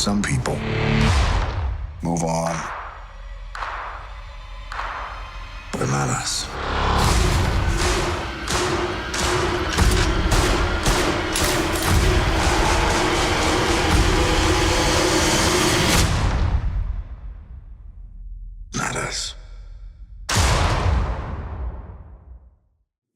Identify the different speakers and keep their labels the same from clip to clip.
Speaker 1: Some people move on, but not us. Not us.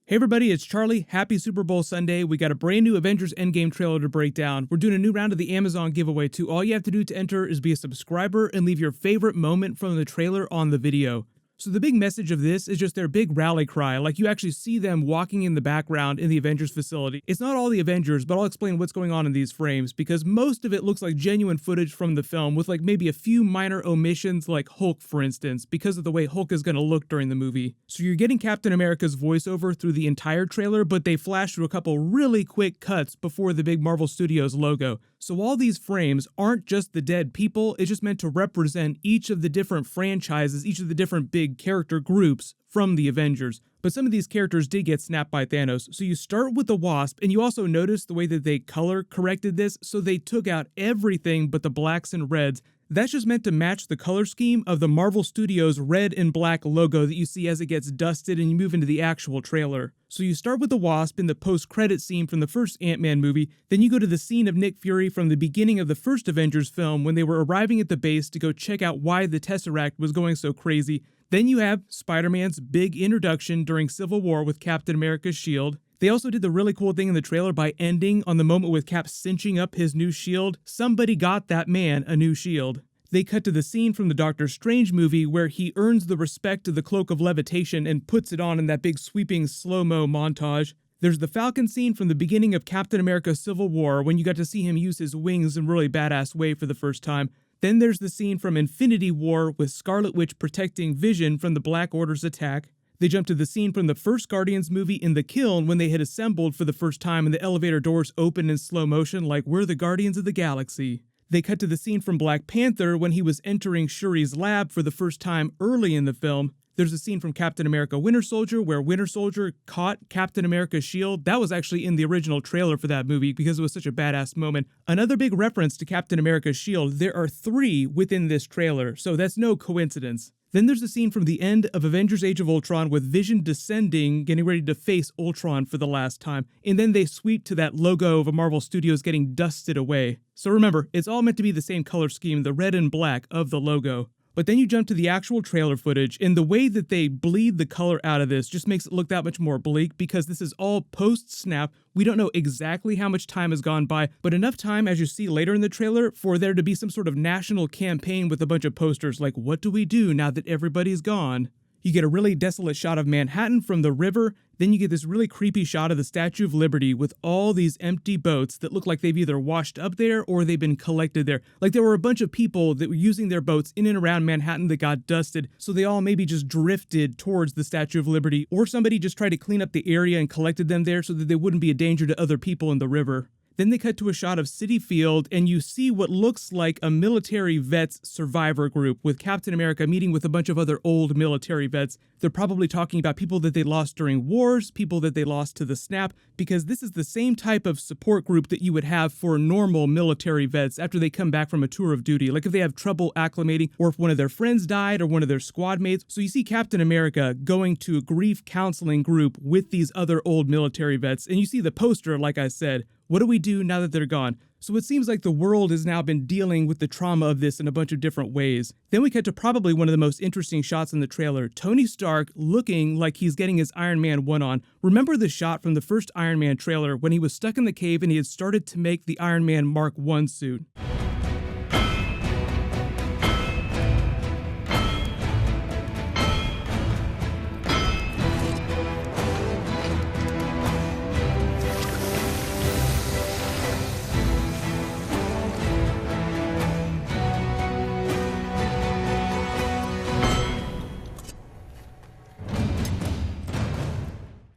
Speaker 2: Hey everybody, it's Charlie. Happy Super Bowl Sunday. We got a brand new Avengers Endgame trailer to break down. We're doing a new round of the Amazon giveaway too. All you have to do to enter is be a subscriber and leave your favorite moment from the trailer on the video. So the big message of this is just their big rally cry, like you actually see them walking in the background in the Avengers facility. It's not all the Avengers, but I'll explain what's going on in these frames, because most of it looks like genuine footage from the film with like maybe a few minor omissions like Hulk, for instance, because of the way Hulk is going to look during the movie. So you're getting Captain America's voiceover through the entire trailer, but they flash through a couple really quick cuts before the big Marvel Studios logo. So all these frames aren't just the dead people, it's just meant to represent each of the different franchises, each of the different big character groups from the Avengers. But some of these characters did get snapped by Thanos. So you start with the Wasp, and you also notice the way that they color corrected this, so they took out everything but the blacks and reds. That's just meant to match the color scheme of the Marvel Studios red and black logo that you see as it gets dusted and you move into the actual trailer. So you start with the Wasp in the post-credit scene from the first Ant-Man movie, then you go to the scene of Nick Fury from the beginning of the first Avengers film when they were arriving at the base to go check out why the Tesseract was going so crazy. Then you have Spider-Man's big introduction during Civil War with Captain America's shield. They also did the really cool thing in the trailer by ending on the moment with Cap cinching up his new shield. Somebody got that man a new shield. They cut to the scene from the Doctor Strange movie where he earns the respect of the Cloak of Levitation and puts it on in that big sweeping slow-mo montage. There's the Falcon scene from the beginning of Captain America Civil War when you got to see him use his wings in a really badass way for the first time. Then there's the scene from Infinity War with Scarlet Witch protecting Vision from the Black Order's attack. They jump to the scene from the first Guardians movie in the kiln when they had assembled for the first time and the elevator doors open in slow motion like we're the Guardians of the Galaxy. They cut to the scene from Black Panther when he was entering Shuri's lab for the first time early in the film. There's a scene from Captain America Winter Soldier where Winter Soldier caught Captain America's shield. That was actually in the original trailer for that movie because it was such a badass moment. Another big reference to Captain America's shield, there are 3 within this trailer, so that's no coincidence. Then there's a scene from the end of Avengers Age of Ultron with Vision descending, getting ready to face Ultron for the last time, and then they sweep to that logo of a Marvel Studios getting dusted away. So remember, it's all meant to be the same color scheme, the red and black of the logo. But then you jump to the actual trailer footage, and the way that they bleed the color out of this just makes it look that much more bleak because this is all post-snap. We don't know exactly how much time has gone by, but enough time, as you see later in the trailer, for there to be some sort of national campaign with a bunch of posters like, what do we do now that everybody's gone? You get a really desolate shot of Manhattan from the river, then you get this really creepy shot of the Statue of Liberty with all these empty boats that look like they've either washed up there or they've been collected there. Like there were a bunch of people that were using their boats in and around Manhattan that got dusted, so they all maybe just drifted towards the Statue of Liberty, or somebody just tried to clean up the area and collected them there so that they wouldn't be a danger to other people in the river. Then they cut to a shot of Citi Field, and you see what looks like a military vets survivor group with Captain America meeting with a bunch of other old military vets. They're probably talking about people that they lost during wars, people that they lost to the snap, because this is the same type of support group that you would have for normal military vets after they come back from a tour of duty, like if they have trouble acclimating, or if one of their friends died, or one of their squad mates. So you see Captain America going to a grief counseling group with these other old military vets, and you see the poster, like I said. What do we do now that they're gone? So it seems like the world has now been dealing with the trauma of this in a bunch of different ways. Then we cut to probably one of the most interesting shots in the trailer. Tony Stark looking like he's getting his Iron Man 1 on. Remember the shot from the first Iron Man trailer when he was stuck in the cave and he had started to make the Iron Man Mark 1 suit?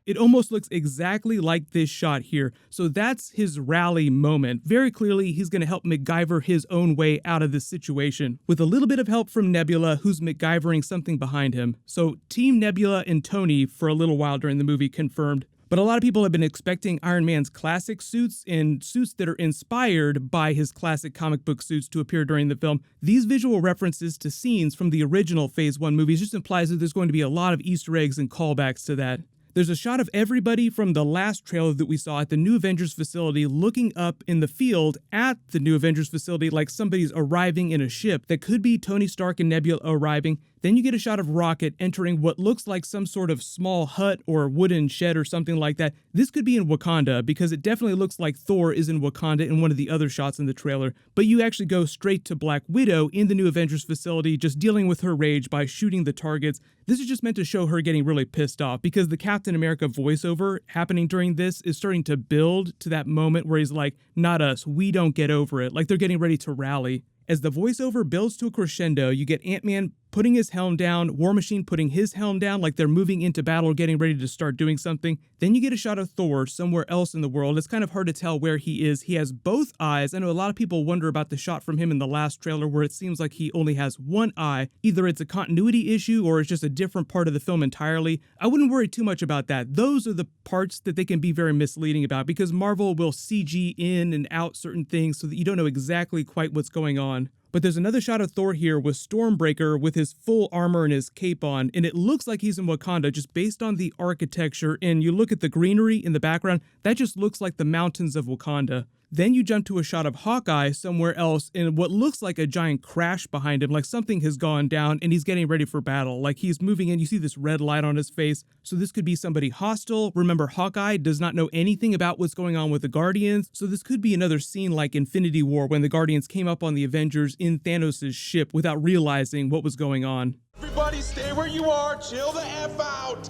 Speaker 2: It almost looks exactly like this shot here. So that's his rally moment. Very clearly, he's going to help MacGyver his own way out of this situation, with a little bit of help from Nebula, who's MacGyvering something behind him. So Team Nebula and Tony for a little while during the movie confirmed. But a lot of people have been expecting Iron Man's classic suits and suits that are inspired by his classic comic book suits to appear during the film. These visual references to scenes from the original Phase 1 movies just implies that there's going to be a lot of Easter eggs and callbacks to that. There's a shot of everybody from the last trailer that we saw at the New Avengers facility looking up in the field at the New Avengers facility like somebody's arriving in a ship. That could be Tony Stark and Nebula arriving. Then you get a shot of Rocket entering what looks like some sort of small hut or wooden shed or something like that. This could be in Wakanda because it definitely looks like Thor is in Wakanda in one of the other shots in the trailer. But you actually go straight to Black Widow in the New Avengers facility, just dealing with her rage by shooting the targets. This is just meant to show her getting really pissed off because the Captain America voiceover happening during this is starting to build to that moment where he's like, not us, we don't get over it. Like they're getting ready to rally. As the voiceover builds to a crescendo, you get Ant-Man putting his helm down, War Machine putting his helm down like they're moving into battle, getting ready to start doing something. Then you get a shot of Thor somewhere else in the world. It's kind of hard to tell where he is. He has both eyes. I know a lot of people wonder about the shot from him in the last trailer where it seems like he only has one eye. Either it's a continuity issue or it's just a different part of the film entirely. I wouldn't worry too much about that. Those are the parts that they can be very misleading about because Marvel will CG in and out certain things so that you don't know exactly quite what's going on. But there's another shot of Thor here with Stormbreaker with his full armor and his cape on, and it looks like he's in Wakanda just based on the architecture, and you look at the greenery in the background, that just looks like the mountains of Wakanda. Then you jump to a shot of Hawkeye somewhere else in what looks like a giant crash behind him, like something has gone down and he's getting ready for battle. Like he's moving in, you see this red light on his face. So this could be somebody hostile. Remember, Hawkeye does not know anything about what's going on with the Guardians. So this could be another scene like Infinity War when the Guardians came up on the Avengers in Thanos' ship without realizing what was going on.
Speaker 3: Everybody stay where you are, chill the F out.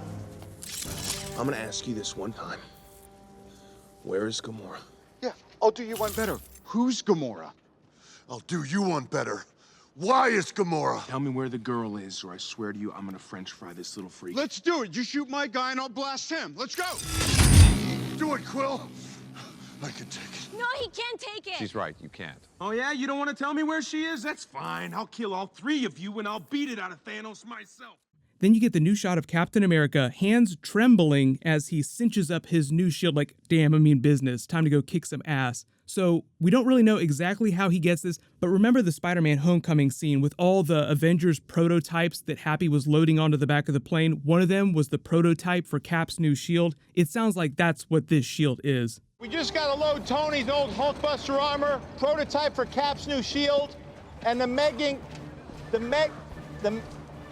Speaker 3: I'm gonna ask you this one time. Where is Gamora?
Speaker 4: Yeah, I'll do you one better. Who's Gamora?
Speaker 1: I'll do you one better. Why is Gamora?
Speaker 3: Tell me where the girl is, or I swear to you, I'm gonna French fry this little freak.
Speaker 4: Let's do it. You shoot my guy and I'll blast him. Let's go.
Speaker 1: Do it, Quill. I can take it.
Speaker 5: No, he can't take it.
Speaker 6: She's right, you can't.
Speaker 3: Oh yeah, you don't want to tell me where she is? That's fine. I'll kill all three of you and I'll beat it out of Thanos myself.
Speaker 2: Then you get the new shot of Captain America, hands trembling as he cinches up his new shield like, damn, I mean business, time to go kick some ass. So we don't really know exactly how he gets this, but remember the Spider-Man Homecoming scene with all the Avengers prototypes that Happy was loading onto the back of the plane? One of them was the prototype for Cap's new shield. It sounds like that's what this shield is.
Speaker 7: We just gotta load Tony's old Hulkbuster armor, prototype for Cap's new shield, and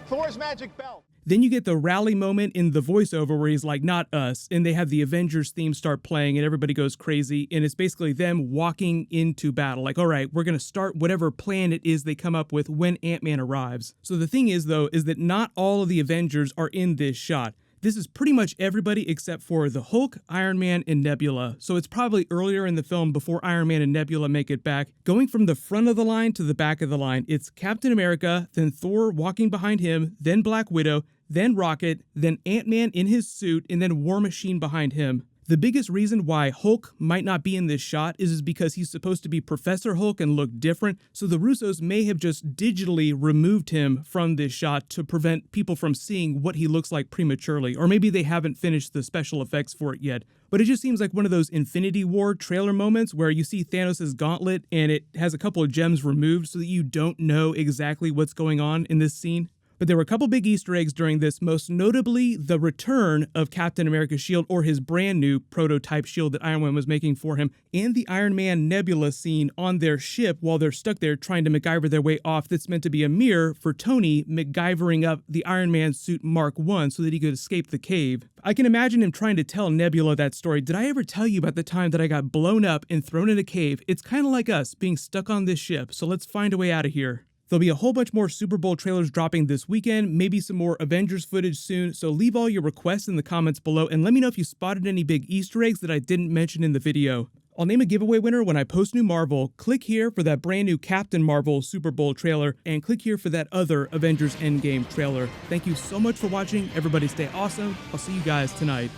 Speaker 7: Thor's magic belt.
Speaker 2: Then you get the rally moment in the voiceover where he's like, not us, and they have the Avengers theme start playing and everybody goes crazy, and it's basically them walking into battle. Like, all right, we're gonna start whatever plan it is they come up with when Ant-Man arrives. So the thing is, though, is that not all of the Avengers are in this shot. This is pretty much everybody except for the Hulk, Iron Man, and Nebula. So it's probably earlier in the film before Iron Man and Nebula make it back. Going from the front of the line to the back of the line, it's Captain America, then Thor walking behind him, then Black Widow, then Rocket, then Ant-Man in his suit, and then War Machine behind him. The biggest reason why Hulk might not be in this shot is because he's supposed to be Professor Hulk and look different, so the Russos may have just digitally removed him from this shot to prevent people from seeing what he looks like prematurely, or maybe they haven't finished the special effects for it yet. But it just seems like one of those Infinity War trailer moments where you see Thanos' gauntlet and it has a couple of gems removed so that you don't know exactly what's going on in this scene. But there were a couple big Easter eggs during this, most notably the return of Captain America's shield, or his brand new prototype shield that Iron Man was making for him, and the Iron Man Nebula scene on their ship while they're stuck there trying to MacGyver their way off. That's meant to be a mirror for Tony MacGyvering up the Iron Man suit Mark I so that he could escape the cave. I can imagine him trying to tell Nebula that story. Did I ever tell you about the time that I got blown up and thrown in a cave? It's kind of like us being stuck on this ship, so let's find a way out of here. There'll be a whole bunch more Super Bowl trailers dropping this weekend, maybe some more Avengers footage soon, so leave all your requests in the comments below and let me know if you spotted any big Easter eggs that I didn't mention in the video. I'll name a giveaway winner when I post new Marvel. Click here for that brand new Captain Marvel Super Bowl trailer, and click here for that other Avengers Endgame trailer. Thank you so much for watching. Everybody stay awesome. I'll see you guys tonight.